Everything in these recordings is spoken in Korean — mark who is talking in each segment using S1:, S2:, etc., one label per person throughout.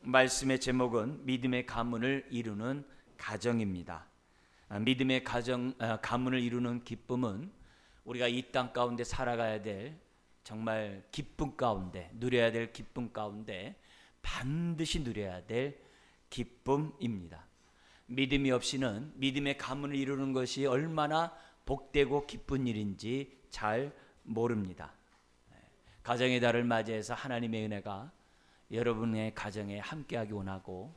S1: 말씀의 제목은 믿음의 가문을 이루는 가정입니다. 믿음의 가문을 이루는 기쁨은 우리가 이 땅 가운데 살아가야 될 정말 기쁨 가운데, 누려야 될 기쁨 가운데 반드시 누려야 될 기쁨입니다. 믿음이 없이는 믿음의 가문을 이루는 것이 얼마나 복되고 기쁜 일인지 잘 모릅니다. 가정의 달을 맞이해서 하나님의 은혜가 여러분의 가정에 함께하기 원하고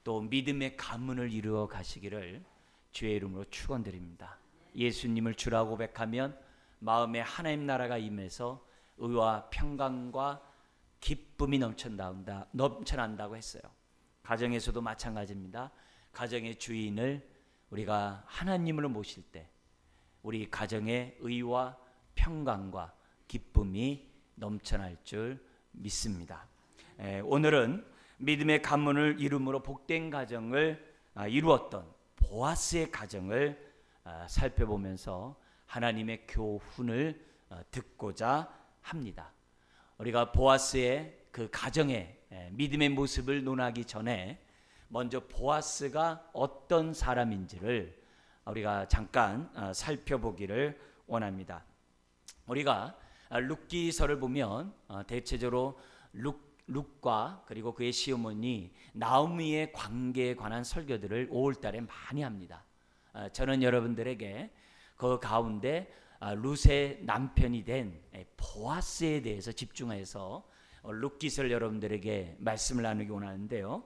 S1: 또 믿음의 가문을 이루어 가시기를 주의 이름으로 축원드립니다. 예수님을 주라고 고백하면 마음에 하나님 나라가 임해서 의와 평강과 기쁨이 넘쳐난다고 했어요. 가정에서도 마찬가지입니다. 가정의 주인을 우리가 하나님으로 모실 때 우리 가정의 의와 평강과 기쁨이 넘쳐날 줄 믿습니다. 오늘은 믿음의 가문을 이룸으로 복된 가정을 이루었던 보아스의 가정을 살펴보면서 하나님의 교훈을 듣고자 합니다. 우리가 보아스의 그 가정의 믿음의 모습을 논하기 전에 먼저 보아스가 어떤 사람인지를 우리가 잠깐 살펴보기를 원합니다. 우리가 룻기서를 보면 대체적으로 룻과 그리고 그의 시어머니 나오미의 관계에 관한 설교들을 5월달에 많이 합니다. 저는 여러분들에게 그 가운데 룻의 남편이 된 보아스에 대해서 집중해서 룻기서를 여러분들에게 말씀을 나누기 원하는데요.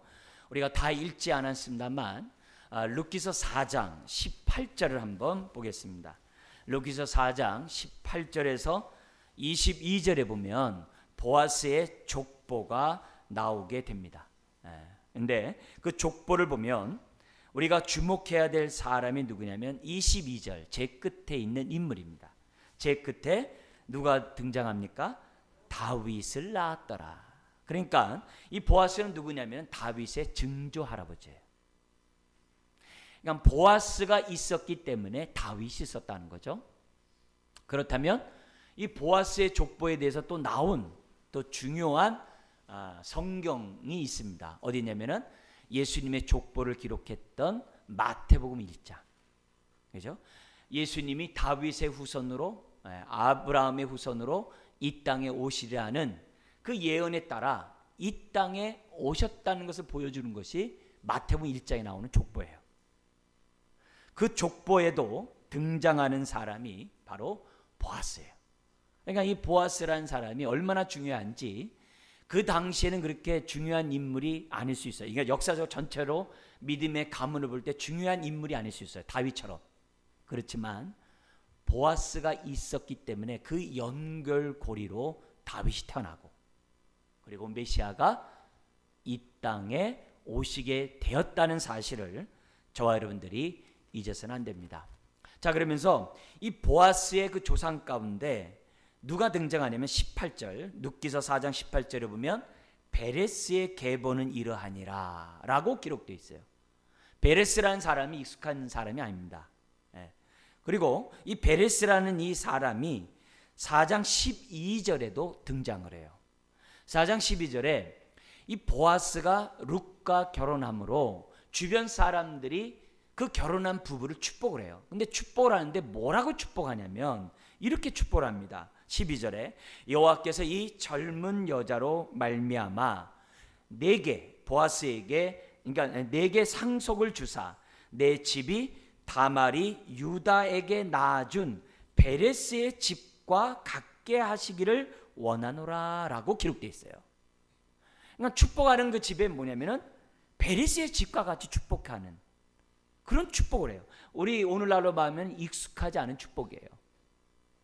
S1: 우리가 다 읽지 않았습니다만 룻기서 4장 18절을 한번 보겠습니다. 룻기서 4장 18절에서 22절에 보면 보아스의 족보가 나오게 됩니다. 근데 그 족보를 보면 우리가 주목해야 될 사람이 누구냐면 22절 제 끝에 있는 인물입니다. 제 끝에 누가 등장합니까? 다윗을 낳았더라. 그러니까 이 보아스는 누구냐면 다윗의 증조 할아버지예요. 그러니까 보아스가 있었기 때문에 다윗이 있었다는 거죠. 그렇다면 이 보아스의 족보에 대해서 또 나온 또 중요한 성경이 있습니다. 어디냐면은 예수님의 족보를 기록했던 마태복음 1장. 그죠? 예수님이 다윗의 후손으로 아브라함의 후손으로 이 땅에 오시려는 그 예언에 따라 이 땅에 오셨다는 것을 보여주는 것이 마태복음 1장에 나오는 족보예요. 그 족보에도 등장하는 사람이 바로 보아스예요. 그러니까 이 보아스라는 사람이 얼마나 중요한지 그 당시에는 그렇게 중요한 인물이 아닐 수 있어요. 그러니까 역사적 전체로 믿음의 가문을 볼 때 중요한 인물이 아닐 수 있어요. 다윗처럼. 그렇지만 보아스가 있었기 때문에 그 연결고리로 다윗이 태어나고 그리고 메시아가 이 땅에 오시게 되었다는 사실을 저와 여러분들이 잊어서는 안 됩니다. 자, 그러면서 이 보아스의 그 조상 가운데 누가 등장하냐면 18절 룻기서 4장 18절에 보면 베레스의 계보는 이러하니라 라고 기록되어 있어요. 베레스라는 사람이 익숙한 사람이 아닙니다. 그리고 이 베레스라는 이 사람이 4장 12절에도 등장을 해요. 4장 12절에 이 보아스가 룻과 결혼함으로 주변 사람들이 그 결혼한 부부를 축복을 해요. 근데 축복을 하는데 뭐라고 축복하냐면 이렇게 축복을 합니다. 12절에 여호와께서 이 젊은 여자로 말미암아 내게 보아스에게 그러니까 내게 상속을 주사 내 집이 다말이 유다에게 낳아준 베레스의 집과 같게 하시기를 원하노라 라고 기록되어 있어요. 그러니까 축복하는 그 집에 뭐냐면은 베레스의 집과 같이 축복하는 그런 축복을 해요. 우리 오늘날로 보면 익숙하지 않은 축복이에요.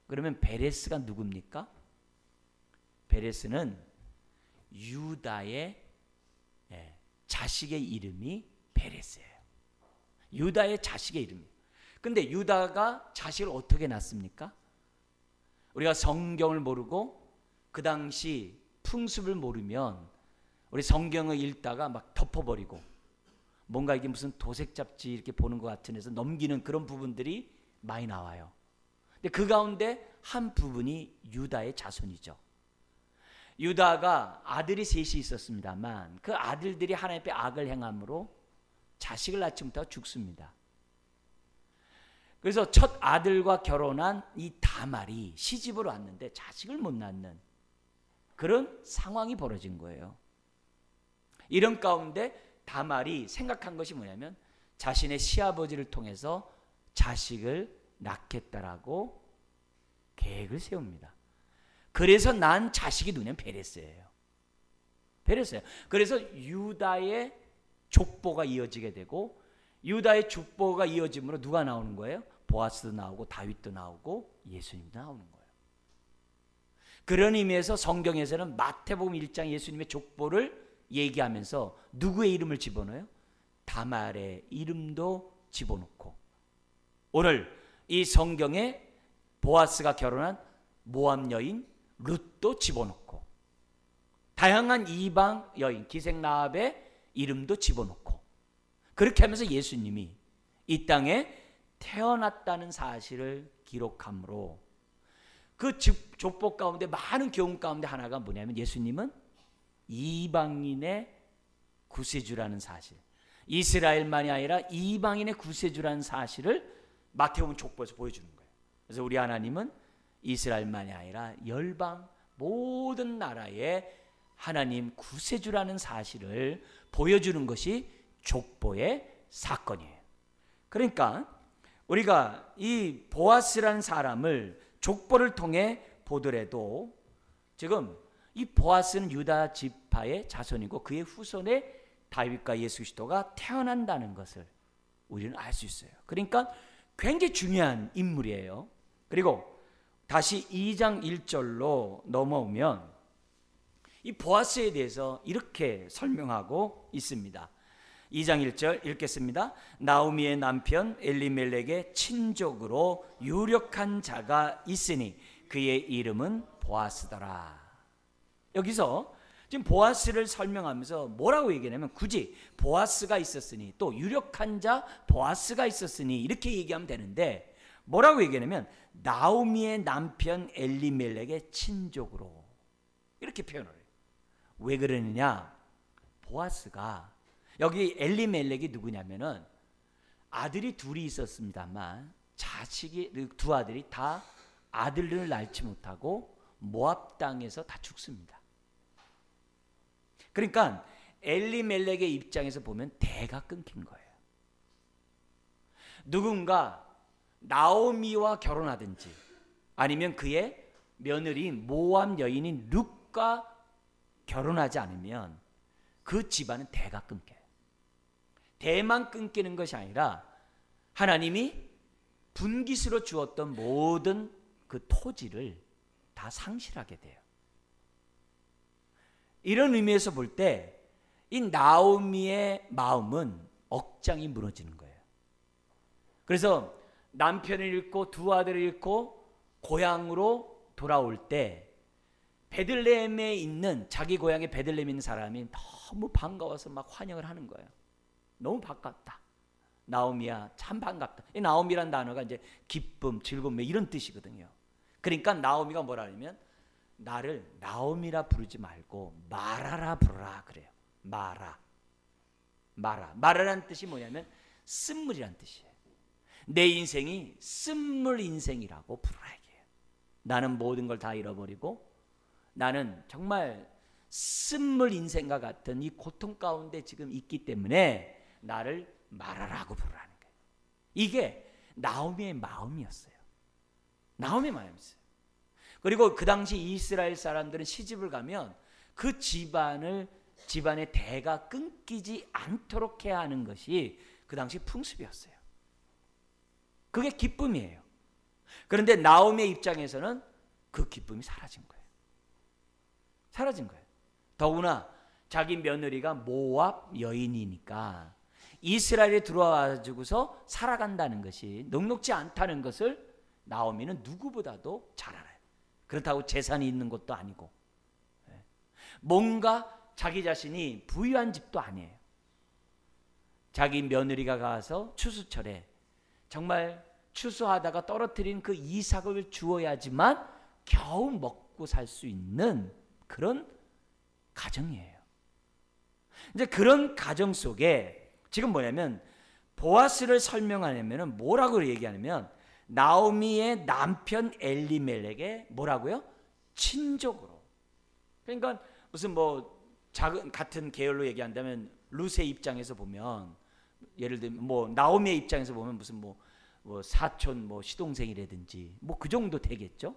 S1: 그러면 베레스가 누굽니까? 베레스는 유다의 자식의 이름이 베레스예요. 유다의 자식의 이름이에요. 근데 유다가 자식을 어떻게 낳습니까? 우리가 성경을 모르고 그 당시 풍습을 모르면 우리 성경을 읽다가 막 덮어버리고 뭔가 이게 무슨 도색 잡지 이렇게 보는 것 같은 데서 넘기는 그런 부분들이 많이 나와요. 근데 그 가운데 한 부분이 유다의 자손이죠. 유다가 아들이 셋이 있었습니다만 그 아들들이 하나님 앞에 악을 행함으로 자식을 낳지 못하고 죽습니다. 그래서 첫 아들과 결혼한 이 다말이 시집을 왔는데 자식을 못 낳는 그런 상황이 벌어진 거예요. 이런 가운데 다말이 생각한 것이 뭐냐면 자신의 시아버지를 통해서 자식을 낳겠다라고 계획을 세웁니다. 그래서 난 자식이 누구냐면 베레스예요. 베레스예요. 그래서 유다의 족보가 이어지게 되고 유다의 족보가 이어짐으로 누가 나오는 거예요? 보아스도 나오고 다윗도 나오고 예수님도 나오는 거예요. 그런 의미에서 성경에서는 마태복음 1장 예수님의 족보를 얘기하면서 누구의 이름을 집어넣어요? 다말의 이름도 집어넣고 오늘 이 성경에 보아스가 결혼한 모압 여인 룻도 집어넣고 다양한 이방 여인 기생라합의 이름도 집어넣고 그렇게 하면서 예수님이 이 땅에 태어났다는 사실을 기록함으로 그 족보 가운데 많은 교훈 가운데 하나가 뭐냐면 예수님은 이방인의 구세주라는 사실, 이스라엘만이 아니라 이방인의 구세주라는 사실을 마태복음 족보에서 보여주는 거예요. 그래서 우리 하나님은 이스라엘만이 아니라 열방 모든 나라의 하나님 구세주라는 사실을 보여주는 것이 족보의 사건이에요. 그러니까 우리가 이 보아스라는 사람을 족보를 통해 보더라도 지금 이 보아스는 유다 지파의 자손이고 그의 후손에 다윗과 예수 그리스도가 태어난다는 것을 우리는 알 수 있어요. 그러니까 굉장히 중요한 인물이에요. 그리고 다시 2장 1절로 넘어오면 이 보아스에 대해서 이렇게 설명하고 있습니다. 2장 1절 읽겠습니다. 나오미의 남편 엘리멜렉의 친족으로 유력한 자가 있으니 그의 이름은 보아스더라. 여기서 지금 보아스를 설명하면서 뭐라고 얘기하냐면 굳이 보아스가 있었으니 또 유력한 자 보아스가 있었으니 이렇게 얘기하면 되는데 뭐라고 얘기하냐면 나오미의 남편 엘리멜렉의 친족으로 이렇게 표현을 해요. 왜 그러느냐? 보아스가 여기 엘리멜렉이 누구냐면은 아들이 둘이 있었습니다만 자식이 두 아들이 다 아들을 낳지 못하고 모압 땅에서 다 죽습니다. 그러니까 엘리멜렉의 입장에서 보면 대가 끊긴 거예요. 누군가 나오미와 결혼하든지 아니면 그의 며느리인 모압 여인인 룻과 결혼하지 않으면 그 집안은 대가 끊겨요. 대만 끊기는 것이 아니라 하나님이 분깃으로 주었던 모든 그 토지를 다 상실하게 돼요. 이런 의미에서 볼 때 이 나오미의 마음은 억장이 무너지는 거예요. 그래서 남편을 잃고 두 아들을 잃고 고향으로 돌아올 때 베들레헴에 있는 자기 고향의 베들레헴에 있는 사람이 너무 반가워서 막 환영을 하는 거예요. 너무 반갑다. 나오미야 참 반갑다. 이 나오미란 단어가 이제 기쁨, 즐거움 이런 뜻이거든요. 그러니까 나오미가 뭐라 하냐면 나를 나오미라 부르지 말고 마라라 부르라 그래요. 마라라는 뜻이 뭐냐면 쓴물이란 뜻이에요. 내 인생이 쓴물 인생이라고 부르라 이게요. 나는 모든 걸 다 잃어버리고 나는 정말 쓴물 인생과 같은 이 고통 가운데 지금 있기 때문에 나를 마라라고 부르라는 거예요. 이게 나오미의 마음이었어요. 나오미의 마음이었어요. 그리고 그 당시 이스라엘 사람들은 시집을 가면 그 집안의 대가 끊기지 않도록 해야 하는 것이 그 당시 풍습이었어요. 그게 기쁨이에요. 그런데 나오미의 입장에서는 그 기쁨이 사라진 거예요. 사라진 거예요. 더구나 자기 며느리가 모압 여인이니까 이스라엘에 들어와가지고서 살아간다는 것이 녹록지 않다는 것을 나오미는 누구보다도 잘 알아요. 그렇다고 재산이 있는 것도 아니고 뭔가 자기 자신이 부유한 집도 아니에요. 자기 며느리가 가서 추수철에 정말 추수하다가 떨어뜨린 그 이삭을 주어야지만 겨우 먹고 살 수 있는 그런 가정이에요. 이제 그런 가정 속에 지금 뭐냐면 보아스를 설명하려면 뭐라고 얘기하냐면 나오미의 남편 엘리멜렉의 뭐라고요? 친족으로. 그러니까 무슨 뭐 작은 같은 계열로 얘기한다면 룻의 입장에서 보면 예를 들면 뭐 나오미의 입장에서 보면 무슨 뭐 사촌 뭐 시동생이라든지 뭐 그 정도 되겠죠.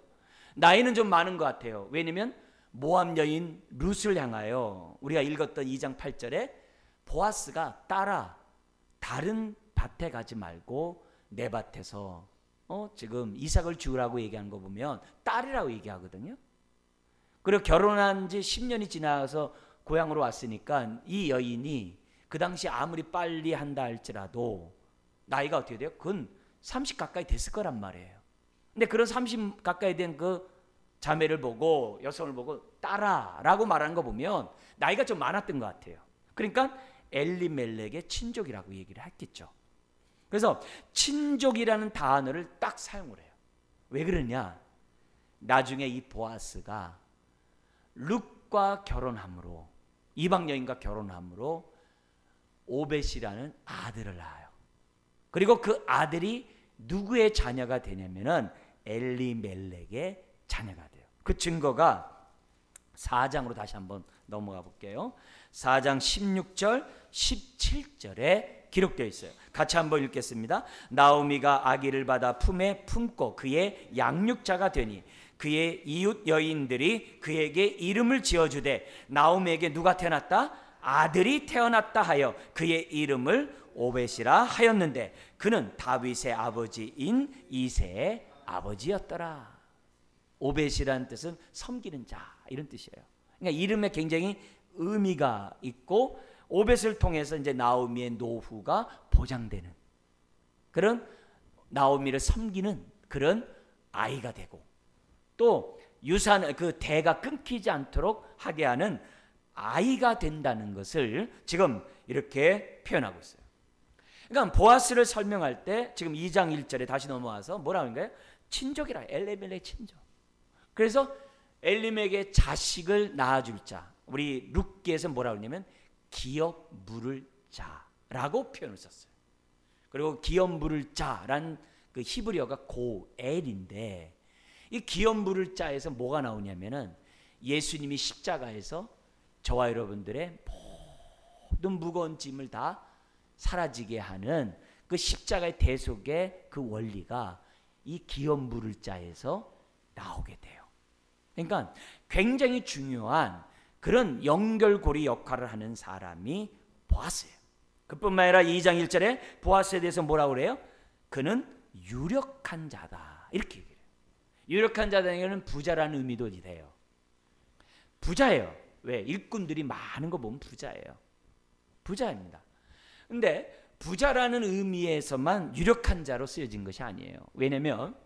S1: 나이는 좀 많은 것 같아요. 왜냐면 모압 여인 룻을 향하여 우리가 읽었던 2장 8절에 보아스가 딸아 다른 밭에 가지 말고 내 밭에서 지금 이삭을 주우라고 얘기하는 거 보면 딸이라고 얘기하거든요. 그리고 결혼한 지 10년이 지나서 고향으로 왔으니까 이 여인이 그 당시 아무리 빨리 한다 할지라도 나이가 어떻게 돼요? 그건 30 가까이 됐을 거란 말이에요. 근데 그런 30 가까이 된 그 자매를 보고 여성을 보고 딸아라고 말하는 거 보면 나이가 좀 많았던 것 같아요. 그러니까 엘리멜렉의 친족이라고 얘기를 했겠죠. 그래서 친족이라는 단어를 딱 사용을 해요. 왜 그러냐? 나중에 이 보아스가 룻과 결혼함으로 이방 여인과 결혼함으로 오벳이라는 아들을 낳아요. 그리고 그 아들이 누구의 자녀가 되냐면은 엘리멜렉의 자녀가 돼요. 그 증거가 4장으로 다시 한번 넘어가 볼게요. 4장 16절 17절에 기록되어 있어요. 같이 한번 읽겠습니다. 나오미가 아기를 받아 품에 품고 그의 양육자가 되니 그의 이웃 여인들이 그에게 이름을 지어주되 나오미에게 누가 태어났다? 아들이 태어났다 하여 그의 이름을 오벳이라 하였는데 그는 다윗의 아버지인 이새의 아버지였더라. 오벳이라는 뜻은 섬기는 자 이런 뜻이에요. 그러니까 이름에 굉장히 의미가 있고 오벳을 통해서 이제 나오미의 노후가 보장되는 그런 나오미를 섬기는 그런 아이가 되고 또 유산 그 대가 끊기지 않도록 하게 하는 아이가 된다는 것을 지금 이렇게 표현하고 있어요. 그러니까 보아스를 설명할 때 지금 2장 1절에 다시 넘어와서 뭐라고 하는 거예요? 친족이라 엘리멜렉 친족. 그래서 엘리멜렉의 자식을 낳아줄 자 우리 룻기에서 뭐라고 하냐면 기업 물을 자라고 표현을 썼어요. 그리고 기업 물을 자란 그 히브리어가 고엘인데 이 기업 물을 자에서 뭐가 나오냐면은 예수님이 십자가에서 저와 여러분들의 모든 무거운 짐을 다 사라지게 하는 그 십자가의 대속의 그 원리가 이 기업 물을 자에서 나오게 돼요. 그러니까 굉장히 중요한 그런 연결고리 역할을 하는 사람이 보아스예요. 그뿐만 아니라 2장 1절에 보아스에 대해서 뭐라고 그래요? 그는 유력한 자다 이렇게 얘기해요. 유력한 자다는 부자라는 의미도 돼요. 부자예요. 왜? 일꾼들이 많은 거 보면 부자예요. 부자입니다. 근데 부자라는 의미에서만 유력한 자로 쓰여진 것이 아니에요. 왜냐하면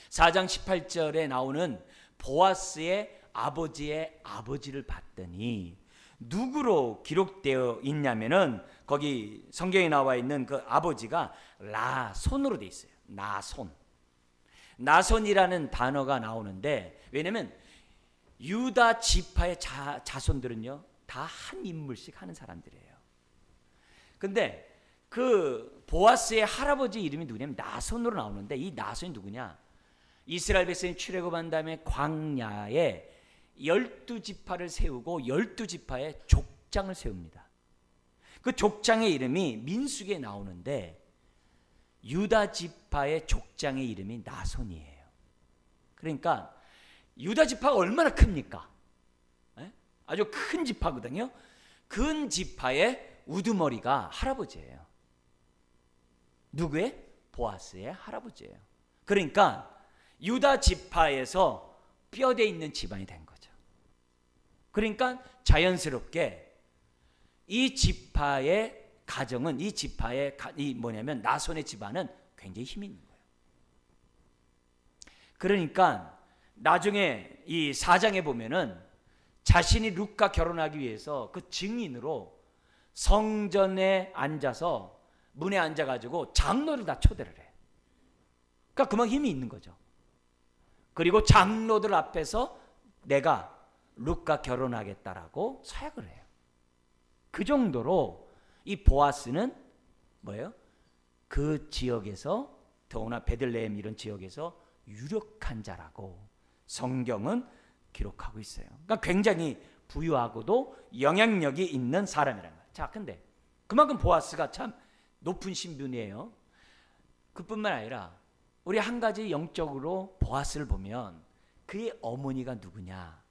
S1: 4장 18절에 나오는 보아스의 아버지의 아버지를 봤더니 누구로 기록되어 있냐면은 거기 성경에 나와 있는 그 아버지가 라손으로 돼 있어요. 나손. 나손이라는 단어가 나오는데 왜냐면 유다 지파의 자손들은요 다 한 인물씩 하는 사람들이에요. 근데 그 보아스의 할아버지 이름이 누구냐면 나손으로 나오는데 이 나손이 누구냐? 이스라엘 백성이 출애굽한 다음에 광야에 12지파를 세우고 12지파의 족장을 세웁니다. 그 족장의 이름이 민수기에 나오는데 유다 지파의 족장의 이름이 나손이에요. 그러니까 유다 지파가 얼마나 큽니까? 아주 큰 지파거든요. 큰 지파의 우두머리가 할아버지예요. 누구의? 보아스의 할아버지예요. 그러니까 유다 지파에서 뼈대 있는 집안이 된 거죠. 그러니까 자연스럽게 이 지파의 가정은 이 지파의 이 뭐냐면 나손의 집안은 굉장히 힘이 있는 거예요. 그러니까 나중에 이 4장에 보면은 자신이 룻과 결혼하기 위해서 그 증인으로 성전에 앉아서 문에 앉아가지고 장로를 다 초대를 해. 그러니까 그만 힘이 있는 거죠. 그리고 장로들 앞에서 내가 룻과 결혼하겠다라고 서약을 해요. 그 정도로 이 보아스는 뭐예요? 그 지역에서, 더구나 베들레헴 이런 지역에서 유력한 자라고 성경은 기록하고 있어요. 그러니까 굉장히 부유하고도 영향력이 있는 사람이라는 거예요. 자, 근데 그만큼 보아스가 참 높은 신분이에요. 그뿐만 아니라 우리 한 가지 영적으로 보아스를 보면 그의 어머니가 누구냐?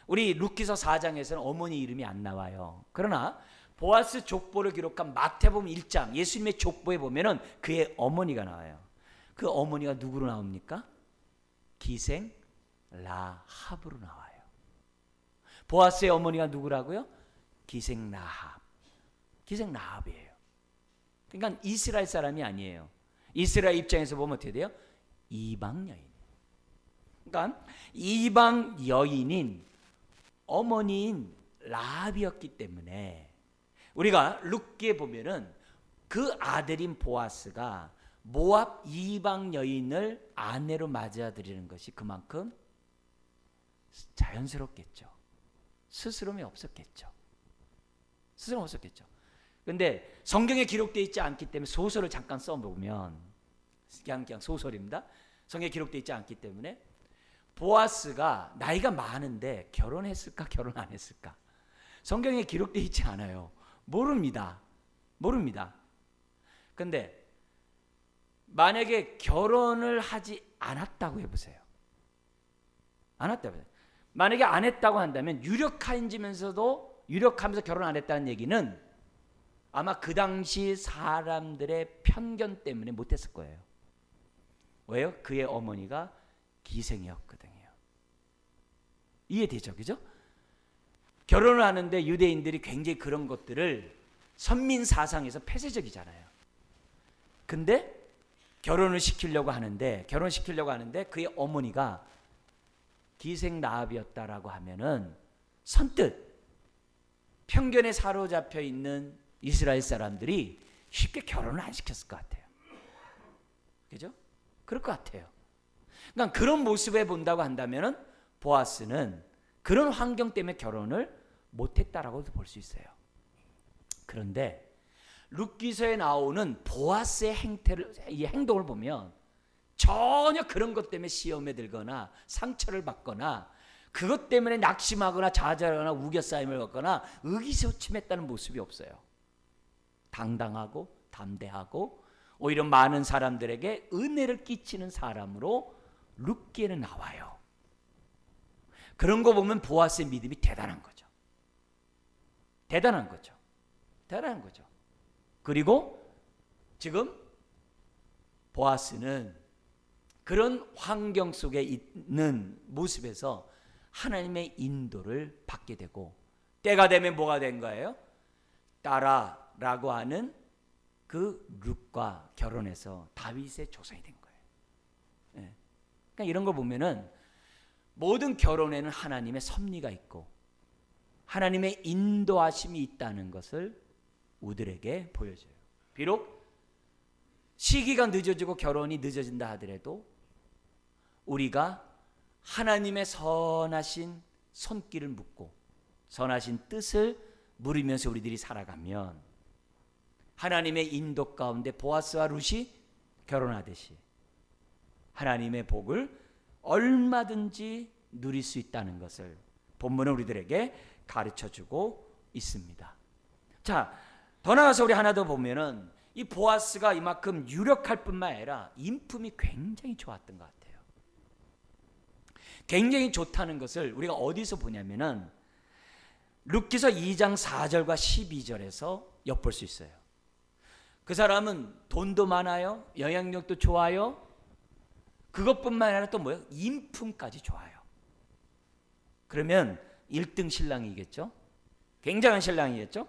S1: 우리 룻기서 4장에서는 어머니 이름이 안 나와요. 그러나 보아스 족보를 기록한 마태복음 1장 예수님의 족보에 보면은 그의 어머니가 나와요. 그 어머니가 누구로 나옵니까? 기생 라합으로 나와요. 보아스의 어머니가 누구라고요? 기생 라합. 기생 라합이에요. 그러니까 이스라엘 사람이 아니에요. 이스라엘 입장에서 보면 어떻게 돼요? 이방 여인. 그러니까 이방 여인인 어머니인 라합이었기 때문에 우리가 룻기에 보면은 그 아들인 보아스가 모압 이방 여인을 아내로 맞아들이는 것이 그만큼 자연스럽겠죠. 스스럼이 없었겠죠. 스스럼 없었겠죠. 그런데 성경에 기록되어 있지 않기 때문에 소설을 잠깐 써보면 그냥 소설입니다. 성경에 기록되어 있지 않기 때문에 보아스가 나이가 많은데 결혼했을까 결혼 안 했을까 성경에 기록되어 있지 않아요. 모릅니다. 근데 만약에 결혼을 하지 않았다고 해보세요. 만약에 안 했다고 한다면 유력하면서 결혼 안 했다는 얘기는 아마 그 당시 사람들의 편견 때문에 못했을 거예요. 왜요? 그의 어머니가 기생이었거든요. 이해되죠? 그죠? 결혼을 하는데 유대인들이 굉장히 그런 것들을 선민 사상에서 폐쇄적이잖아요. 근데 결혼을 시키려고 하는데 그의 어머니가 기생 라합이었다라고 하면은 선뜻 편견에 사로잡혀 있는 이스라엘 사람들이 쉽게 결혼을 안 시켰을 것 같아요. 그죠? 그럴 것 같아요. 그러니까 그런 모습에 본다고 한다면은 보아스는 그런 환경 때문에 결혼을 못했다라고도 볼 수 있어요. 그런데 룻기서에 나오는 보아스의 이 행동을 보면 전혀 그런 것 때문에 시험에 들거나 상처를 받거나 그것 때문에 낙심하거나 좌절하거나 우겨싸임을 받거나 의기소침했다는 모습이 없어요. 당당하고 담대하고 오히려 많은 사람들에게 은혜를 끼치는 사람으로 룻기에는 나와요. 그런 거 보면 보아스의 믿음이 대단한 거죠. 그리고 지금 보아스는 그런 환경 속에 있는 모습에서 하나님의 인도를 받게 되고 때가 되면 뭐가 된 거예요? 따라라고 하는 그 룻과 결혼해서 다윗의 조상이 된 거예요. 네. 그러니까 이런 걸 보면은 모든 결혼에는 하나님의 섭리가 있고 하나님의 인도하심이 있다는 것을 우리들에게 보여줘요. 비록 시기가 늦어지고 결혼이 늦어진다 하더라도 우리가 하나님의 선하신 손길을 묻고 선하신 뜻을 물으면서 우리들이 살아가면 하나님의 인도 가운데 보아스와 룻이 결혼하듯이 하나님의 복을 얼마든지 누릴 수 있다는 것을 본문은 우리들에게 가르쳐주고 있습니다. 자, 더 나아가서 우리 하나 더 보면은 이 보아스가 이만큼 유력할 뿐만 아니라 인품이 굉장히 좋았던 것 같아요. 굉장히 좋다는 것을 우리가 어디서 보냐면은 룻기서 2장 4절과 12절에서 엿볼 수 있어요. 그 사람은 돈도 많아요. 영향력도 좋아요. 그것뿐만 아니라 또 뭐예요? 인품까지 좋아요. 그러면 1등 신랑이겠죠? 굉장한 신랑이겠죠?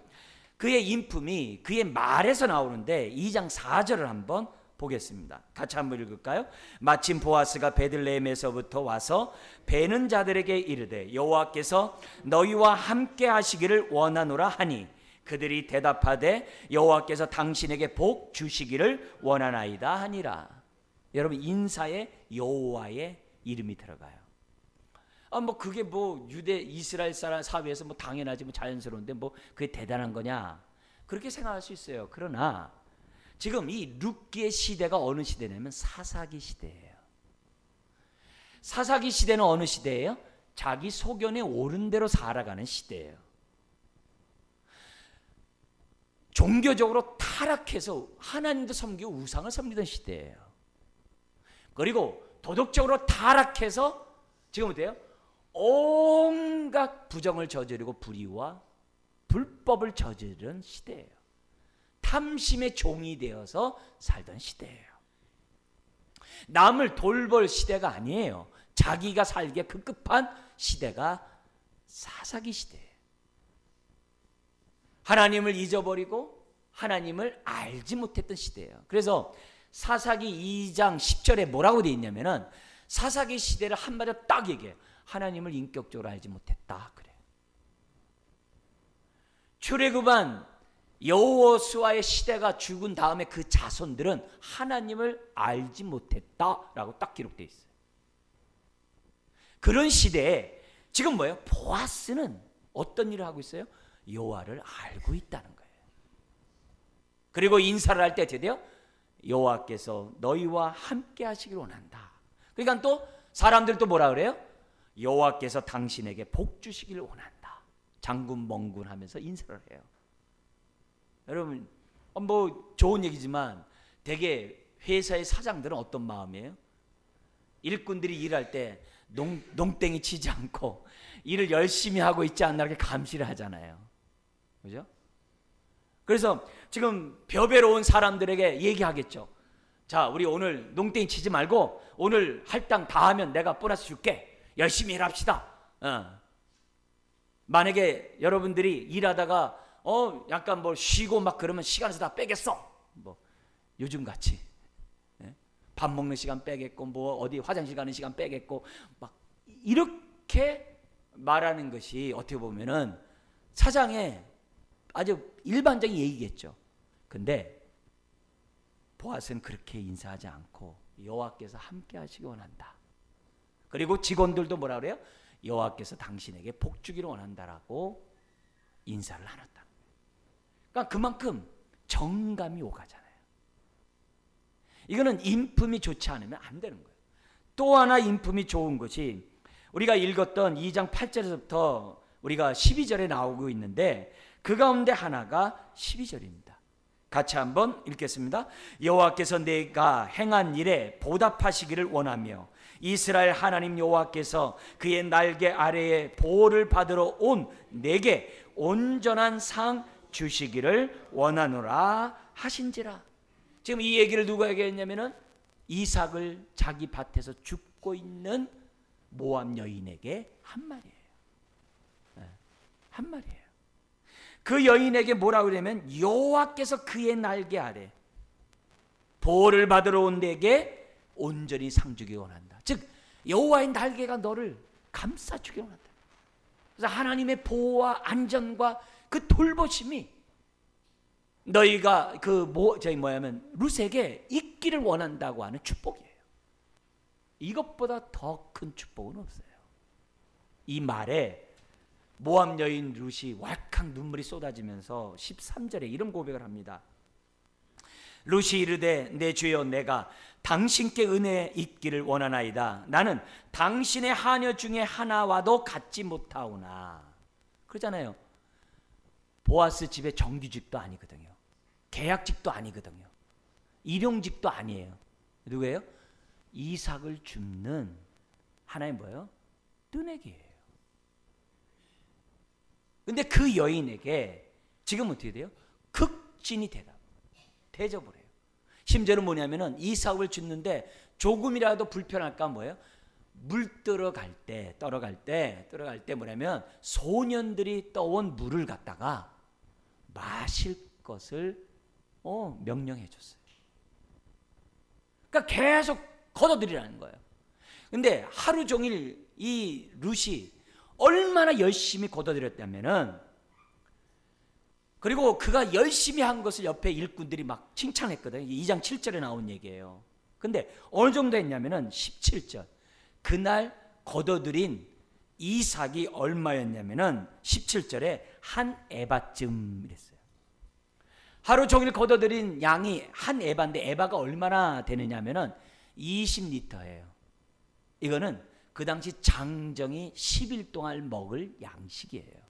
S1: 그의 인품이 그의 말에서 나오는데 2장 4절을 한번 보겠습니다. 같이 한번 읽을까요? 마침 보아스가 베들레헴에서부터 와서 베는 자들에게 이르되 여호와께서 너희와 함께 하시기를 원하노라 하니 그들이 대답하되 여호와께서 당신에게 복 주시기를 원하나이다 하니라. 여러분 인사에 여호와의 이름이 들어가요. 뭐 그게 뭐 유대 이스라엘 사람 사회에서 뭐 당연하지 뭐 자연스러운데 뭐 그게 대단한 거냐 그렇게 생각할 수 있어요. 그러나 지금 이 룻기의 시대가 어느 시대냐면 사사기 시대예요. 사사기 시대는 어느 시대예요? 자기 소견에 옳은 대로 살아가는 시대예요. 종교적으로 타락해서 하나님도 섬기고 우상을 섬기던 시대예요. 그리고 도덕적으로 타락해서 지금 어때요? 온갖 부정을 저지르고 불의와 불법을 저지르는 시대예요. 탐심의 종이 되어서 살던 시대예요. 남을 돌볼 시대가 아니에요. 자기가 살기에 급급한 시대가 사사기 시대예요. 하나님을 잊어버리고 하나님을 알지 못했던 시대예요. 그래서 사사기 2장 10절에 뭐라고 되어 있냐면은 사사기 시대를 한마디로 딱 얘기해요. 하나님을 인격적으로 알지 못했다 그래요. 출애굽한 여호수아의 시대가 죽은 다음에 그 자손들은 하나님을 알지 못했다라고 딱 기록되어 있어요. 그런 시대에 지금 뭐예요? 보아스는 어떤 일을 하고 있어요? 여호와를 알고 있다는 거예요. 그리고 인사를 할 때 어떻게 돼요? 여호와께서 너희와 함께 하시기를 원한다. 그러니까 또 사람들 또 뭐라 그래요? 여호와께서 당신에게 복 주시기를 원한다. 장군 멍군 하면서 인사를 해요. 여러분 뭐 좋은 얘기지만 되게 회사의 사장들은 어떤 마음이에요? 일꾼들이 일할 때 농땡이 치지 않고 일을 열심히 하고 있지 않나 이렇게 감시를 하잖아요. 그죠? 그래서 지금 벼베로 온 사람들에게 얘기하겠죠. 자, 우리 오늘 농땡이 치지 말고 오늘 할당 다 하면 내가 보너스 줄게. 열심히 일합시다. 만약에 여러분들이 일하다가 약간 뭐 쉬고 막 그러면 시간에서 다 빼겠어. 뭐 요즘 같이 밥 먹는 시간 빼겠고 뭐 어디 화장실 가는 시간 빼겠고 막 이렇게 말하는 것이 어떻게 보면은 사장의 아주 일반적인 얘기겠죠. 근데 보아스는 그렇게 인사하지 않고 여호와께서 함께 하시기 원한다. 그리고 직원들도 뭐라 그래요? 여호와께서 당신에게 복 주기를 원한다라고 인사를 나눴다. 그러니까 그만큼 정감이 오가잖아요. 이거는 인품이 좋지 않으면 안 되는 거예요. 또 하나 인품이 좋은 것이 우리가 읽었던 2장 8절에서부터 우리가 12절에 나오고 있는데 그 가운데 하나가 12절입니다. 같이 한번 읽겠습니다. 여호와께서 내가 행한 일에 보답하시기를 원하며 이스라엘 하나님 여호와께서 그의 날개 아래에 보호를 받으러 온 내게 온전한 상 주시기를 원하노라 하신지라. 지금 이 얘기를 누구에게 했냐면은 이삭을 자기 밭에서 죽고 있는 모압 여인에게 한 말이에요. 한 말이에요. 그 여인에게 뭐라고 그러냐면 여호와께서 그의 날개 아래 보호를 받으러 온 내게 온전히 상 주기 원한다. 즉 여호와의 날개가 너를 감싸주기 원한다. 그래서 하나님의 보호와 안전과 그 돌보심이 너희가 룻에게 있기를 원한다고 하는 축복이에요. 이것보다 더 큰 축복은 없어요. 이 말에 모압 여인 룻이 왈칵 눈물이 쏟아지면서 13절에 이런 고백을 합니다. 룻이 이르되 내 주여 내가 당신께 은혜 있기를 원하나이다. 나는 당신의 하녀 중에 하나와도 같지 못하오나. 그러잖아요. 보아스 집에 정규직도 아니거든요. 계약직도 아니거든요. 일용직도 아니에요. 누구예요? 이삭을 줍는 하나의 뭐예요? 뜨내기예요. 근데 그 여인에게 지금 어떻게 돼요? 극진히 대접을 해요. 심지어는 뭐냐면은 이삭을 줍는데 조금이라도 불편할까 뭐예요? 물 떨어갈 때 뭐냐면 소년들이 떠온 물을 갖다가 마실 것을 명령해 줬어요. 그러니까 계속 걷어들이라는 거예요. 근데 하루 종일 이 룻이 얼마나 열심히 걷어들였다면은, 그리고 그가 열심히 한 것을 옆에 일꾼들이 막 칭찬했거든요. 2장 7절에 나온 얘기예요. 근데 어느 정도 했냐면은 17절. 그날 걷어들인 이삭이 얼마였냐면은 17절에 한 에바쯤 이랬어요. 하루 종일 걷어들인 양이 한 에바인데 에바가 얼마나 되느냐면은 20리터예요. 이거는 그 당시 장정이 10일 동안 먹을 양식이에요.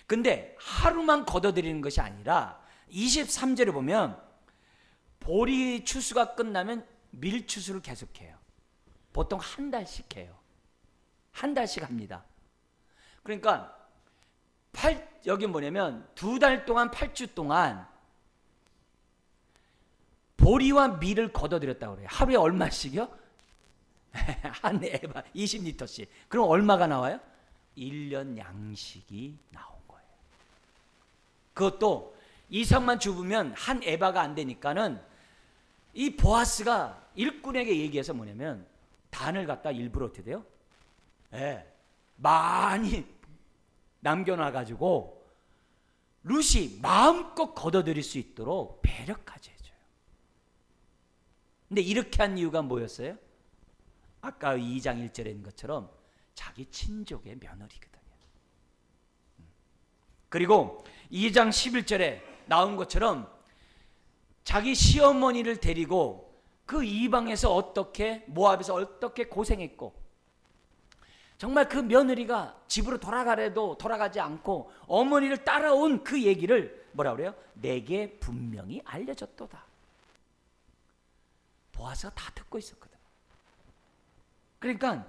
S1: 근데 하루만 걷어들이는 것이 아니라 23절에 보면 보리 추수가 끝나면 밀추수를 계속해요. 보통 한 달씩 해요. 한 달씩 합니다. 그러니까 여기 뭐냐면 2달 동안 8주 동안 보리와 밀을 걷어들였다고 그래요. 하루에 얼마씩이요? 한 에바 20리터씩. 그럼 얼마가 나와요? 1년 양식이 나온 거예요. 그것도 이삭만 죽으면 한 에바가 안 되니까는 이 보아스가 일꾼에게 얘기해서 뭐냐면 단을 갖다 일부러 어떻게 돼요? 많이 남겨놔가지고 룻이 마음껏 걷어들일 수 있도록 배려까지 해줘요. 근데 이렇게 한 이유가 뭐였어요? 아까 2장 1절에 있는 것처럼 자기 친족의 며느리거든요. 그리고 2장 11절에 나온 것처럼 자기 시어머니를 데리고 그 이방에서 어떻게 모압에서 어떻게 고생했고 정말 그 며느리가 집으로 돌아가래도 돌아가지 않고 어머니를 따라온 그 얘기를 뭐라 그래요? 내게 분명히 알려줬도다. 보아스가 다 듣고 있었거든. 그러니까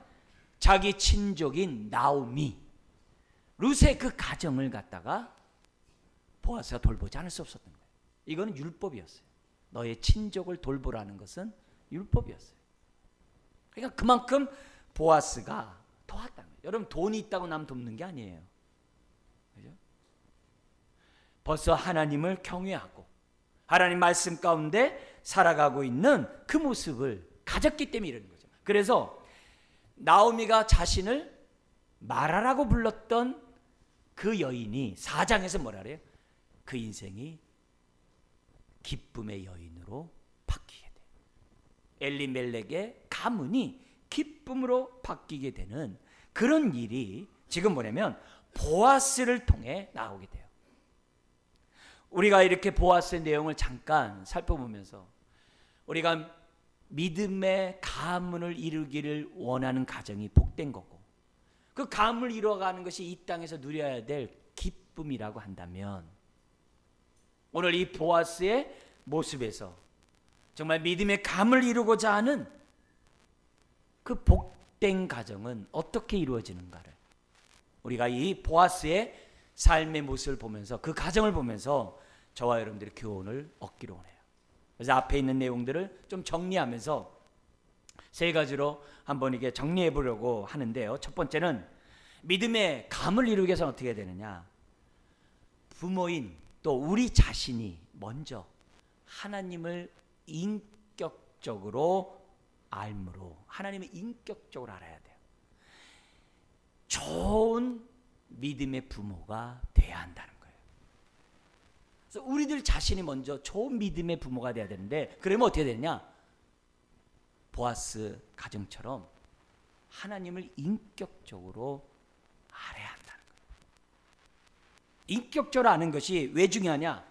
S1: 자기 친족인 나오미 룻의 그 가정을 갖다가 보아스가 돌보지 않을 수 없었던 거예요. 이거는 율법이었어요. 너의 친족을 돌보라는 것은 율법이었어요. 그러니까 그만큼 보아스가 도왔다는 거예요. 여러분 돈이 있다고 남 돕는 게 아니에요. 그죠? 벌써 하나님을 경외하고 하나님 말씀 가운데 살아가고 있는 그 모습을 가졌기 때문에 이러는 거죠. 그래서 나오미가 자신을 마라라고 불렀던 그 여인이 4장에서 뭐라 그래요? 그 인생이 기쁨의 여인으로 바뀌게 돼요. 엘리멜렉의 가문이 기쁨으로 바뀌게 되는 그런 일이 지금 뭐냐면 보아스를 통해 나오게 돼요. 우리가 이렇게 보아스의 내용을 잠깐 살펴보면서 우리가 믿음의 가문을 이루기를 원하는 가정이 복된 거고 그 가문을 이루어가는 것이 이 땅에서 누려야 될 기쁨이라고 한다면 오늘 이 보아스의 모습에서 정말 믿음의 감을 이루고자 하는 그 복된 가정은 어떻게 이루어지는가를 우리가 이 보아스의 삶의 모습을 보면서 그 가정을 보면서 저와 여러분들이 교훈을 얻기로 원해요. 그래서 앞에 있는 내용들을 좀 정리하면서 세 가지로 한번 이게 정리해 보려고 하는데요. 첫 번째는 믿음의 감을 이루기 위해서는 어떻게 해야 되느냐. 부모인 또 우리 자신이 먼저 하나님을 인격적으로 알므로 하나님을 인격적으로 알아야 돼요. 좋은 믿음의 부모가 돼야 한다는 거예요. 그래서 우리들 자신이 먼저 좋은 믿음의 부모가 돼야 되는데 그러면 어떻게 되느냐? 보아스 가정처럼 하나님을 인격적으로 알아야 한다는 거예요. 인격적으로 아는 것이 왜 중요하냐?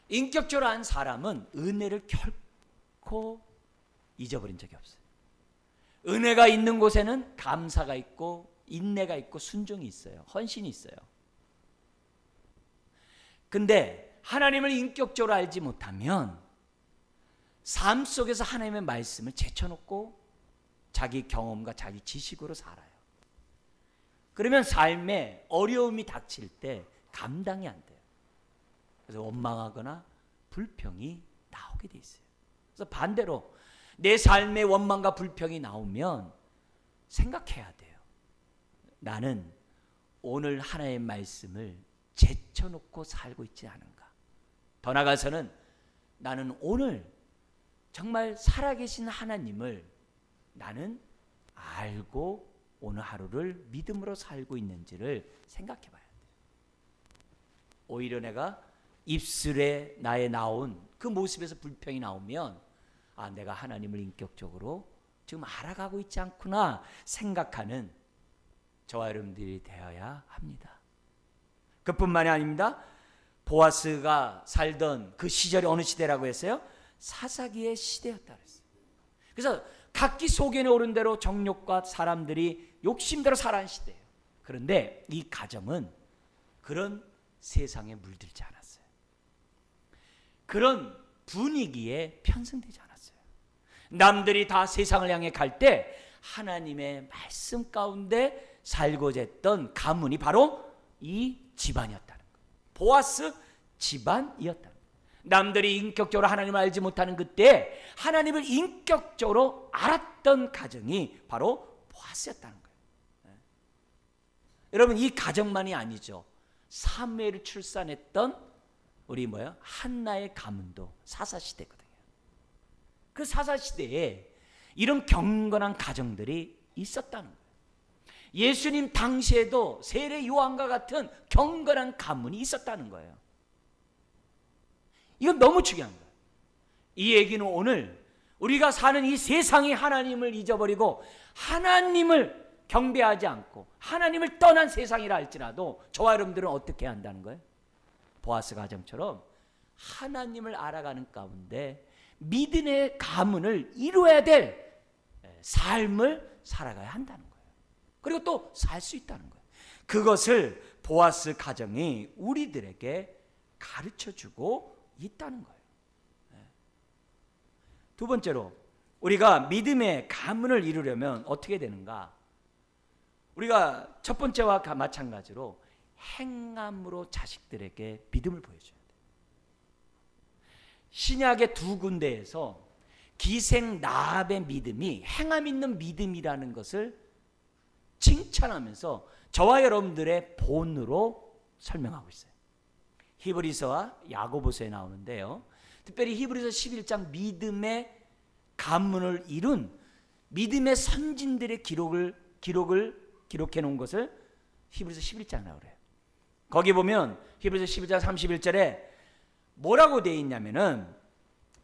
S1: 인격적으로 아는 사람은 은혜를 결코 잊어버린 적이 없어요. 은혜가 있는 곳에는 감사가 있고 인내가 있고 순종이 있어요. 헌신이 있어요. 근데 하나님을 인격적으로 알지 못하면 삶 속에서 하나님의 말씀을 제쳐놓고 자기 경험과 자기 지식으로 살아요. 그러면 삶에 어려움이 닥칠 때 감당이 안 돼요. 그래서 원망하거나 불평이 나오게 돼 있어요. 그래서 반대로 내 삶에 원망과 불평이 나오면 생각해야 돼요. 나는 오늘 하나님의 말씀을 제쳐놓고 살고 있지 않은가. 더 나아가서는 나는 오늘 정말 살아계신 하나님을 나는 알고 오늘 하루를 믿음으로 살고 있는지를 생각해 봐야 돼요. 오히려 내가 입술에 나의 나온 그 모습에서 불평이 나오면 아, 내가 하나님을 인격적으로 지금 알아가고 있지 않구나 생각하는 저와 여러분들이 되어야 합니다. 그뿐만이 아닙니다. 보아스가 살던 그 시절이 어느 시대라고 했어요? 사사기의 시대였다 그랬어요. 그래서 각기 소견에 오른 대로 정욕과 사람들이 욕심대로 살아가는 시대예요. 그런데 이 가정은 그런 세상에 물들지 않았어요. 그런 분위기에 편승되지 않았어요. 남들이 다 세상을 향해 갈 때 하나님의 말씀 가운데 살고자 했던 가문이 바로 이 집안이었다는 거예요. 보아스 집안이었다는 거예요. 남들이 인격적으로 하나님을 알지 못하는 그때 하나님을 인격적으로 알았던 가정이 바로 보아스였다는 거예요. 네. 여러분, 이 가정만이 아니죠. 사무엘을 출산했던 우리 한나의 가문도 사사시대거든요. 그 사사시대에 이런 경건한 가정들이 있었다는 거예요. 예수님 당시에도 세례 요한과 같은 경건한 가문이 있었다는 거예요. 이건 너무 중요한 거예요. 이 얘기는 오늘 우리가 사는 이 세상이 하나님을 잊어버리고 하나님을 경배하지 않고 하나님을 떠난 세상이라 할지라도 저와 여러분들은 어떻게 해야 한다는 거예요? 보아스 가정처럼 하나님을 알아가는 가운데 믿음의 가문을 이루어야 될 삶을 살아가야 한다는 거예요. 그리고 또 살 수 있다는 거예요. 그것을 보아스 가정이 우리들에게 가르쳐주고 있다는 거예요. 두 번째로 우리가 믿음의 가문을 이루려면 어떻게 되는가? 우리가 첫 번째와 마찬가지로 행함으로 자식들에게 믿음을 보여줘야 돼요. 신약의 두 군데에서 기생 라합의 믿음이 행함 있는 믿음이라는 것을 칭찬하면서 저와 여러분들의 본으로 설명하고 있어요. 히브리서와 야고보서에 나오는데요. 특별히 히브리서 11장 믿음의 가문을 이룬 믿음의 선진들의 기록을 기록해 놓은 것을 히브리서 11장에 나오래요. 거기 보면 히브리서 11장 31절에 뭐라고 되어 있냐면은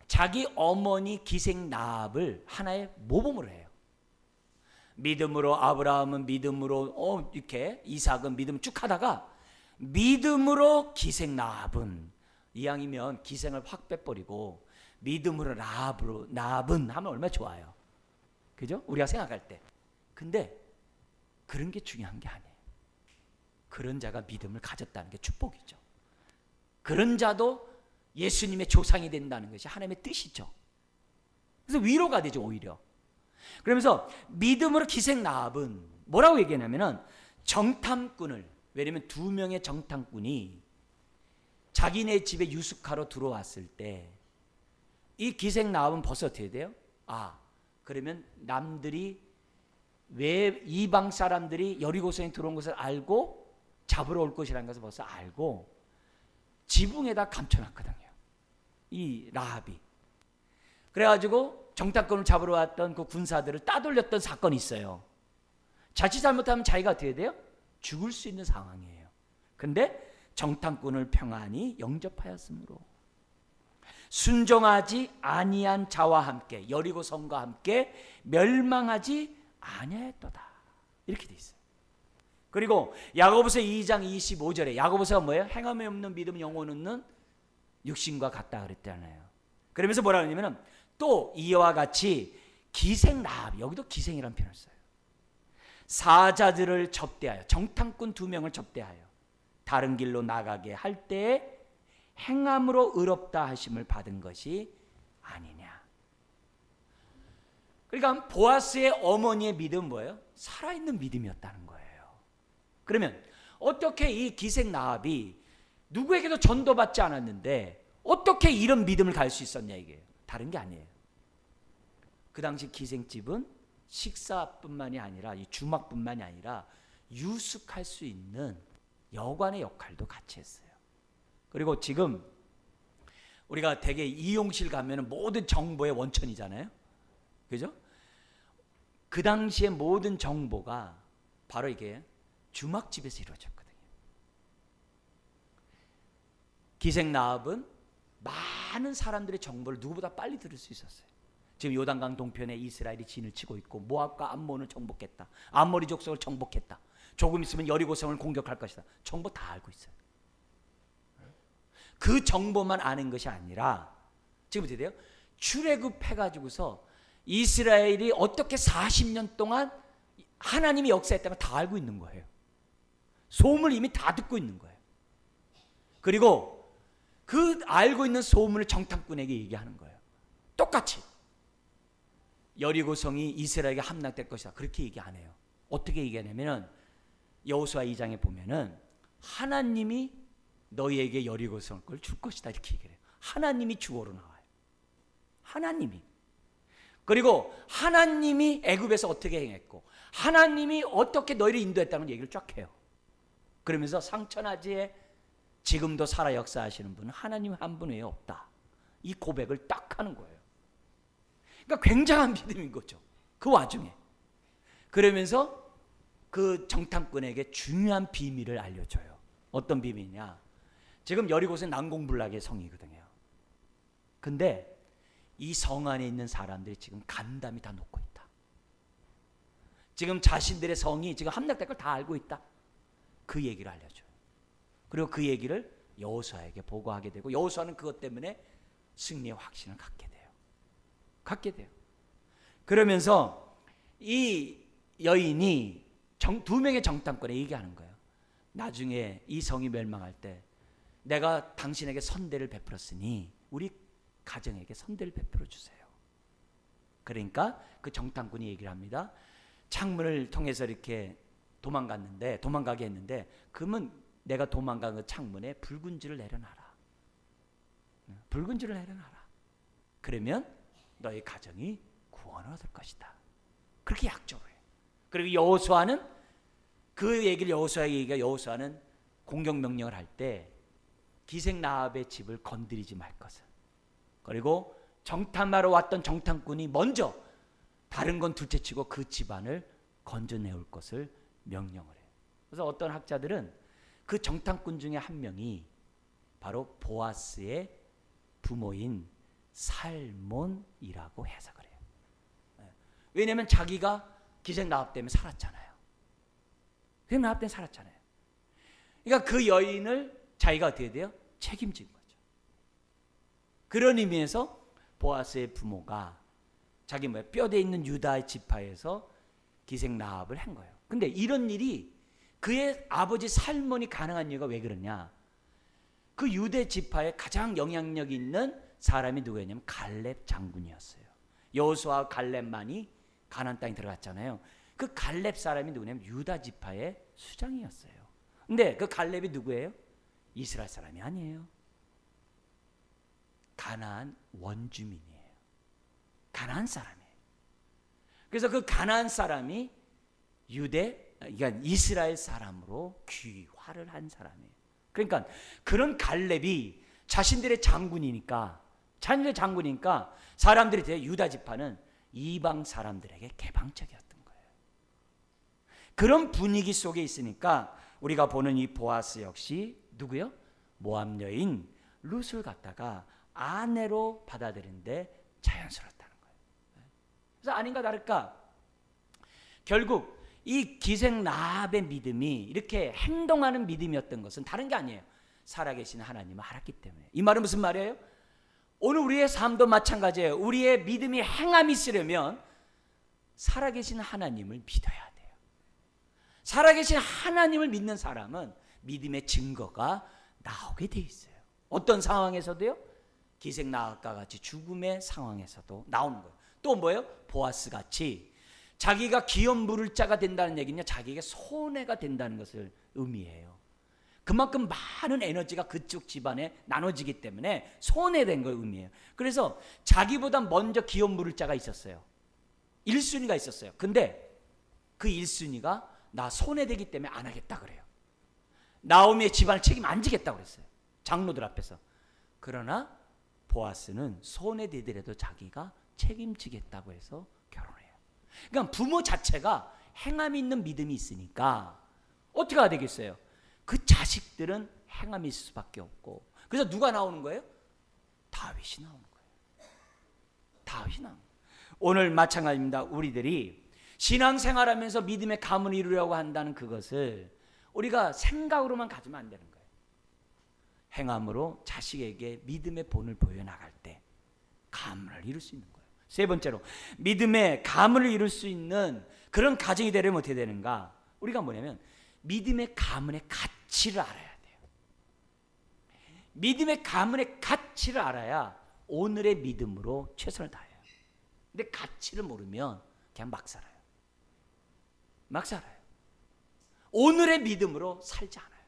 S1: 자기 어머니 기생 라합을 하나의 모범으로 해요. 믿음으로 아브라함은 믿음으로 이렇게 이삭은 믿음 쭉 하다가 믿음으로 기생 라합은 이왕이면 기생을 확 빼버리고 믿음으로 라합은 하면 얼마나 좋아요. 그죠? 우리가 생각할 때. 근데 그런 게 중요한 게 아니에요. 그런 자가 믿음을 가졌다는 게 축복이죠. 그런 자도 예수님의 조상이 된다는 것이 하나님의 뜻이죠. 그래서 위로가 되죠, 오히려. 그러면서 믿음으로 기생 라합은 뭐라고 얘기하냐면은 정탐꾼을, 왜냐면 두 명의 정탐꾼이 자기네 집에 유숙하러 들어왔을 때 이 기생 라합은 벌써 어떻게 돼요? 그러면 남들이 왜 이방 사람들이 여리고성에 들어온 것을 알고 잡으러 올 것이라는 것을 벌써 알고 지붕에다 감춰놨거든요. 이 라합이. 그래가지고 정탐꾼을 잡으러 왔던 그 군사들을 따돌렸던 사건이 있어요. 자칫 잘못하면 자기가 어떻게 돼요? 죽을 수 있는 상황이에요. 근데 정탐꾼을 평안히 영접하였으므로 순종하지 아니한 자와 함께 여리고 성과 함께 멸망하지 아니하였도다. 이렇게 돼 있어요. 그리고 야고보서 2장 25절에 야고보서가 뭐예요? 행함이 없는 믿음 영혼 없는 육신과 같다 그랬잖아요. 그러면서 뭐라 그러냐면은 또 이와 같이 기생 라합, 여기도 기생이라는 표현을 써요. 사자들을 접대하여 정탐꾼 2명을 접대하여 다른 길로 나가게 할 때에 행함으로 의롭다 하심을 받은 것이 아니냐. 그러니까 보아스의 어머니의 믿음은 뭐예요? 살아있는 믿음이었다는 거예요. 그러면 어떻게 이 기생 라합이 누구에게도 전도받지 않았는데 어떻게 이런 믿음을 가질 수 있었냐 이게 다른 게 아니에요. 그 당시 기생집은 식사뿐만이 아니라 이 주막뿐만이 아니라 유숙할 수 있는 여관의 역할도 같이 했어요. 그리고 지금 우리가 대개 이용실 가면은 모든 정보의 원천이잖아요. 그죠? 그 당시의 모든 정보가 바로 이게 주막집에서 이루어졌거든요. 기생 라합은 많은 사람들의 정보를 누구보다 빨리 들을 수 있었어요. 지금 요단강 동편에 이스라엘이 진을 치고 있고 모압과 암몬을 정복했다. 암모리 족속을 정복했다. 조금 있으면 여리고성을 공격할 것이다. 정보 다 알고 있어요. 그 정보만 아는 것이 아니라 지금 어떻게 돼요? 출애굽해가지고서 이스라엘이 어떻게 40년 동안 하나님이 역사했다는 걸 다 알고 있는 거예요. 소문을 이미 다 듣고 있는 거예요. 그리고 그 알고 있는 소문을 정탐꾼에게 얘기하는 거예요. 똑같이 여리고성이 이스라엘에게 함락될 것이다. 그렇게 얘기 안 해요. 어떻게 얘기하냐면 여호수아 2장에 보면은 하나님이 너희에게 여리고성을 줄 것이다 이렇게 얘기해요. 하나님이 주어로 나와요. 하나님이. 그리고 하나님이 애굽에서 어떻게 행했고 하나님이 어떻게 너희를 인도했다는 얘기를 쫙 해요. 그러면서 상천하지에 지금도 살아 역사하시는 분은 하나님 한 분 외에 없다. 이 고백을 딱 하는 거예요. 그러니까 굉장한 믿음인 거죠. 그 와중에. 그러면서 그 정탐꾼에게 중요한 비밀을 알려줘요. 어떤 비밀이냐. 지금 여리고는 난공불락의 성이거든요. 근데 이 성 안에 있는 사람들이 지금 간담이 다 녹고 있다. 지금 자신들의 성이 지금 함락될 걸 다 알고 있다. 그 얘기를 알려줘요. 그리고 그 얘기를 여호수아에게 보고하게 되고 여호수아는 그것 때문에 승리의 확신을 갖게 돼요. 그러면서 이 여인이 두 명의 정탐꾼에 얘기하는 거예요. 나중에 이 성이 멸망할 때 내가 당신에게 선대를 베풀었으니 우리 가정에게 선대를 베풀어 주세요. 그러니까 그 정탐꾼이 얘기를 합니다. 창문을 통해서 이렇게 도망가게 했는데 그러면 내가 도망간 그 창문에 붉은 줄을 내려놔라. 붉은 줄을 내려놔라. 그러면 너희 가정이 구원을 얻을 것이다. 그렇게 약조를 해요. 그리고 여호수아는 그 얘기를 여호수아는 공격 명령을 할 때 기생 라합의 집을 건드리지 말 것을. 그리고 정탐하러 왔던 정탐꾼이 먼저 다른 건 둘째치고 그 집안을 건져내올 것을 명령을 해요. 그래서 어떤 학자들은 그 정탐꾼 중에 한 명이 바로 보아스의 부모인 살몬이라고 해석을 해요. 왜냐하면 자기가 기생 라합 때문에 살았잖아요. 기생 라합 때문에 살았잖아요. 그러니까 그 여인을 자기가 어떻게 돼요? 책임진 거죠. 그런 의미에서 보아스의 부모가 자기 뼈대 있는 유다의 지파에서 기생 라합을 한 거예요. 근데 이런 일이 그의 아버지 살몬이 가능한 이유가 왜 그러냐? 그 유대 지파에 가장 영향력 있는 사람이 누구였냐면 갈렙 장군이었어요. 여호수아와 갈렙만이 가나안 땅에 들어갔잖아요. 그 갈렙 사람이 누구냐면 유다 지파의 수장이었어요. 근데 그 갈렙이 누구예요? 이스라엘 사람이 아니에요. 가나안 원주민이에요. 가나안 사람이에요. 그래서 그 가나안 사람이 그러니까 이스라엘 사람으로 귀화를 한 사람이에요. 그러니까 그런 갈렙이 자신들의 장군이니까 사람들이 유다 지파는 이방 사람들에게 개방적이었던 거예요. 그런 분위기 속에 있으니까 우리가 보는 이 보아스 역시 누구요? 모압 여인 룻을 갖다가 아내로 받아들인데 자연스럽다는 거예요. 그래서 아닌가 다를까 결국 이 기생 라합의 믿음이 이렇게 행동하는 믿음이었던 것은 다른 게 아니에요. 살아계신 하나님을 알았기 때문에. 이 말은 무슨 말이에요? 오늘 우리의 삶도 마찬가지예요. 우리의 믿음이 행함이 있으려면 살아계신 하나님을 믿어야 돼요. 살아계신 하나님을 믿는 사람은 믿음의 증거가 나오게 돼 있어요. 어떤 상황에서도요. 기생 라합과 같이 죽음의 상황에서도 나오는 거예요. 또 뭐예요? 보아스 같이 자기가 기업 물을 자가 된다는 얘기는요. 자기에게 손해가 된다는 것을 의미해요. 그만큼 많은 에너지가 그쪽 집안에 나눠지기 때문에 손해된 걸 의미해요. 그래서 자기보다 먼저 기업 물을 자가 있었어요. 1순위가 있었어요. 근데 그 1순위가 나 손해되기 때문에 안 하겠다 그래요. 나오미의 집안을 책임 안 지겠다고 그랬어요. 장로들 앞에서. 그러나 보아스는 손해되더라도 자기가 책임지겠다고 해서 결혼해요. 그러니까 부모 자체가 행함이 있는 믿음이 있으니까 어떻게 해야 되겠어요? 그 자식들은 행함이 있을 수밖에 없고. 그래서 누가 나오는 거예요? 다윗이 나오는 거예요. 다윗이 나오는 거예요. 오늘 마찬가지입니다. 우리들이 신앙생활하면서 믿음의 가문을 이루려고 한다는 그것을 우리가 생각으로만 가지면 안 되는 거예요. 행함으로 자식에게 믿음의 본을 보여나갈 때 가문을 이룰 수 있는 거예요. 세 번째로 믿음의 가문을 이룰 수 있는 그런 가정이 되려면 어떻게 되는가? 우리가 뭐냐면 믿음의 가문의 가치를 알아야 돼요. 믿음의 가문의 가치를 알아야 오늘의 믿음으로 최선을 다해요. 근데 가치를 모르면 그냥 막 살아요. 막 살아요. 오늘의 믿음으로 살지 않아요.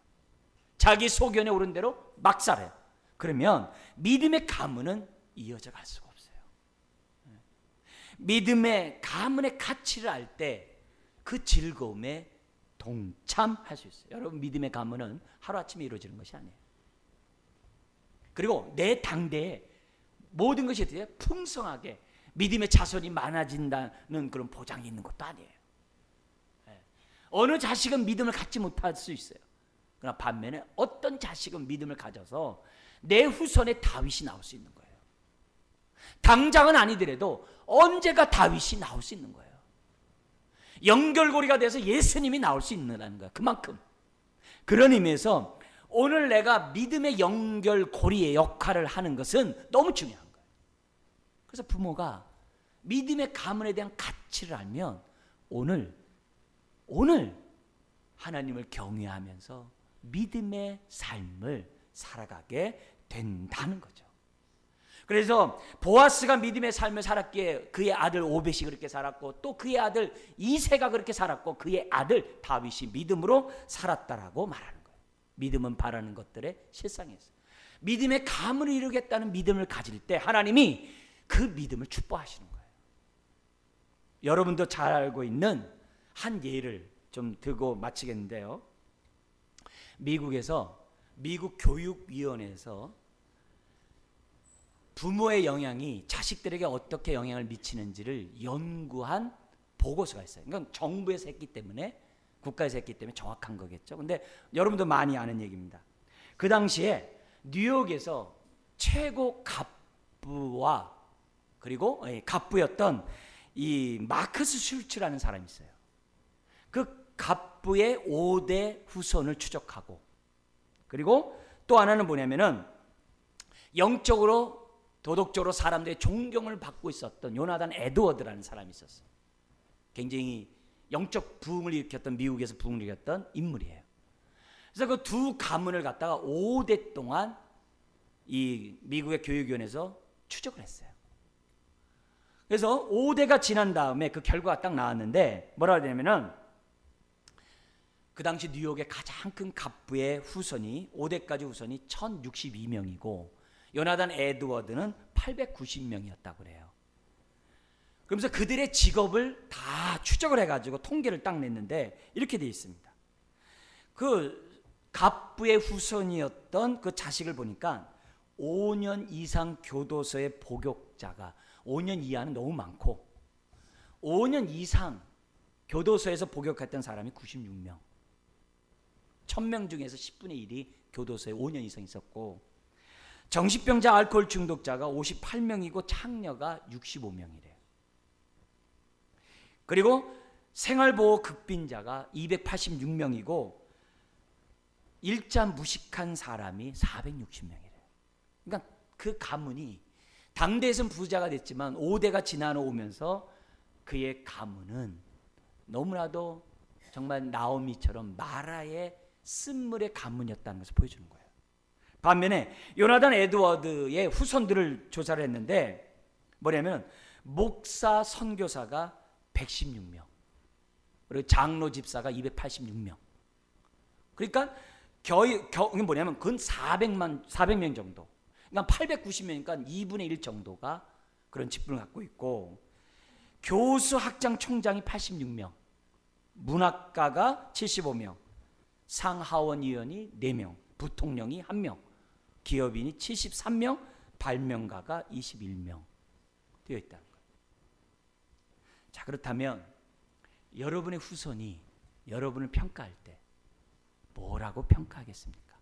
S1: 자기 소견에 오른 대로 막 살아요. 그러면 믿음의 가문은 이어져 갈 수가 없어요. 믿음의 가문의 가치를 알 때 그 즐거움에 동참할 수 있어요. 여러분, 믿음의 가문은 하루아침에 이루어지는 것이 아니에요. 그리고 내 당대에 모든 것이 어떻게 풍성하게 믿음의 자손이 많아진다는 그런 보장이 있는 것도 아니에요. 어느 자식은 믿음을 갖지 못할 수 있어요. 그러나 반면에 어떤 자식은 믿음을 가져서 내 후손의 다윗이 나올 수 있는 거예요. 당장은 아니더라도 언제가 다윗이 나올 수 있는 거예요. 연결고리가 돼서 예수님이 나올 수 있는 거예요. 그만큼. 그런 의미에서 오늘 내가 믿음의 연결고리의 역할을 하는 것은 너무 중요한 거예요. 그래서 부모가 믿음의 가문에 대한 가치를 알면 오늘 하나님을 경외하면서 믿음의 삶을 살아가게 된다는 거죠. 그래서 보아스가 믿음의 삶을 살았기에 그의 아들 오벳이 그렇게 살았고 또 그의 아들 이새가 그렇게 살았고 그의 아들 다윗이 믿음으로 살았다라고 말하는 거예요. 믿음은 바라는 것들의 실상이었어요. 믿음의 가문을 이루겠다는 믿음을 가질 때 하나님이 그 믿음을 축복하시는 거예요. 여러분도 잘 알고 있는 한 예를 좀 들고 마치겠는데요. 미국 교육위원회에서 부모의 영향이 자식들에게 어떻게 영향을 미치는지를 연구한 보고서가 있어요. 이건 정부에서 했기 때문에, 국가에서 했기 때문에 정확한 거겠죠. 근데 여러분도 많이 아는 얘기입니다. 그 당시에 뉴욕에서 최고 갑부와 그리고 갑부였던 이 마크스 슐츠라는 사람이 있어요. 그 갑부의 5대 후손을 추적하고, 그리고 또 하나는 뭐냐면은 영적으로 도덕적으로 사람들의 존경을 받고 있었던 요나단 에드워드라는 사람이 있었어요. 굉장히 영적 부흥을 일으켰던, 미국에서 부흥을 일으켰던 인물이에요. 그래서 그 두 가문을 갖다가 5대 동안 이 미국의 교육위원회에서 추적을 했어요. 그래서 5대가 지난 다음에 그 결과가 딱 나왔는데 뭐라고 되냐면은 그 당시 뉴욕의 가장 큰 갑부의 후손이 5대까지 후손이 1062명이고 요나단 에드워드는 890명이었다고 그래요. 그러면서 그들의 직업을 다 추적을 해가지고 통계를 딱 냈는데 이렇게 되어 있습니다. 그 갑부의 후손이었던 그 자식을 보니까 5년 이상 교도소의 복역자가 5년 이하는 너무 많고 5년 이상 교도소에서 복역했던 사람이 96명. 1000명 중에서 10분의 1이 교도소에 5년 이상 있었고 정신병자 알코올 중독자가 58명이고 창녀가 65명이래요. 그리고 생활보호 극빈자가 286명이고 일자 무식한 사람이 460명이래요. 그러니까 그 가문이 당대에서는 부자가 됐지만 5대가 지나오면서 그의 가문은 너무나도 정말 나오미처럼 마라의 쓴물의 가문이었다는 것을 보여주는 거예요. 반면에 요나단 에드워드의 후손들을 조사를 했는데 뭐냐면 목사 선교사가 116명 그리고 장로 집사가 286명. 그러니까 이게 뭐냐면 근 400명 정도. 그러니까 890명이니까 2분의 1 정도가 그런 직분을 갖고 있고 교수 학장 총장이 86명, 문학가가 75명, 상하원 의원이 4명, 부통령이 1명, 기업인이 73명, 발명가가 21명 되어 있다는 거예요. 자, 그렇다면 여러분의 후손이 여러분을 평가할 때 뭐라고 평가하겠습니까?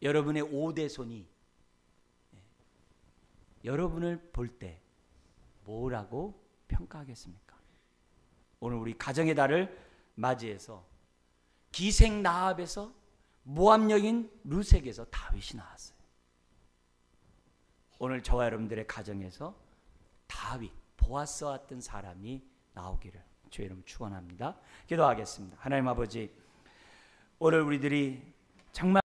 S1: 여러분의 5대 손이 여러분을 볼 때 뭐라고 평가하겠습니까? 오늘 우리 가정의 달을 맞이해서 기생 라합에서 모함 여인 룻에게서 다윗이 나왔어요. 오늘 저와 여러분들의 가정에서 다윗, 보아스와 같은 사람이 나오기를 주의 이름 축원합니다. 기도하겠습니다. 하나님 아버지, 오늘 우리들이 정말